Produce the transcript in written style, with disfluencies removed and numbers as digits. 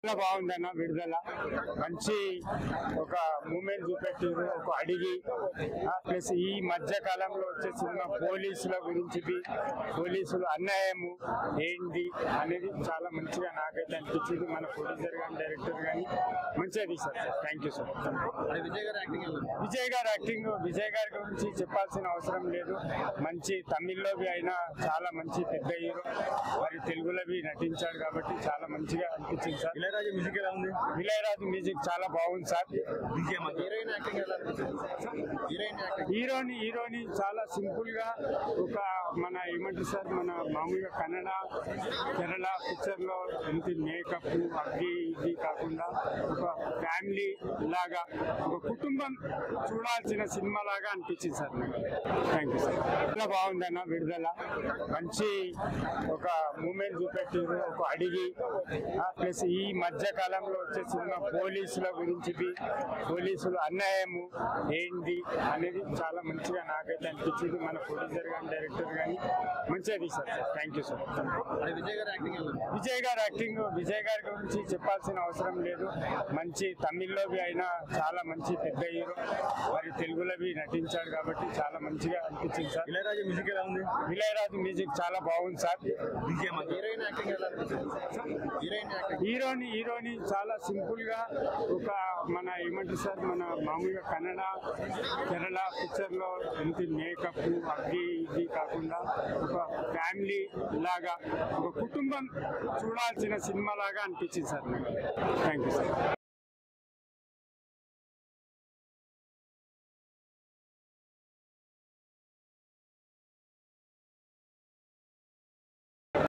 బాగుందన్న విడుదల మంచి ఒక మూమెంట్ చూపెట్టారు ఒక అడిగి ప్లస్ ఈ మధ్య కాలంలో వచ్చే సినిమా పోలీసుల గురించి పోలీసులు అన్యాయము ఏంటి అనేది చాలా మంచిగా నాకైతే అనిపించింది. మన ప్రొడ్యూసర్ కానీ డైరెక్టర్ కానీ మంచిగా తీశారు sir. Thank you sir. Vijay గారి గురించి చెప్పాల్సిన అవసరం లేదు. మంచి తమిళ్లోవి అయినా చాలా మంచి పెద్ద హీరో, మరి తెలుగులోవి నటించాడు కాబట్టి చాలా మంచిగా అనిపించింది సార్. ఇళయరాజు మ్యూజిక్ చాలా బాగుంది సార్. హీరోని చాలా సింపుల్ గా ఒక మన ఏమంటారు సార్, మన మామూలుగా కన్నడ కేరళ పిక్చర్ లో ఎంత మేకప్ అగ్గి ఇది కాకుండా ఒక ఫ్యామిలీ లాగా ఒక కుటుంబం చూడాల్సిన సినిమా లాగా అనిపించింది సార్. Thank you sir. చాలా బాగుందన్న విడుదల మంచి ఒక మూమెంట్ చూపెట్టారు ఒక అడిగి ప్లస్ ఈ మధ్య కాలంలో వచ్చే సినిమా పోలీసుల గురించి పోలీసులు అన్యాయము ఏంటి అనేది చాలా మంచిగా నాకైతే అనిపించింది. మన ప్రొడ్యూసర్ కానీ డైరెక్టర్ కానీ మంచిగా తీశారు sir. Thank you sir. Vijay గారి గురించి చెప్పాల్సిన అవసరం లేదు. మంచి తమిళ్లోవి అయినా చాలా మంచి పెద్ద హీరో, మరి తెలుగులోవి నటించాడు కాబట్టి చాలా మంచిగా అనిపించింది సార్. ఇళయరాజు మ్యూజిక్ చాలా బాగుంది సార్. హీరోని చాలా సింపుల్ గా ఒక మన ఏమంటారు సార్, మన మామూలుగా కన్నడ కేరళ పిక్చర్ లో ఎంత మేకప్ అగ్గి ఇది కాకుండా ఒక ఫ్యామిలీ లాగా ఒక కుటుంబం చూడాల్సిన సినిమా లాగా అనిపించింది సార్. Thank you sir.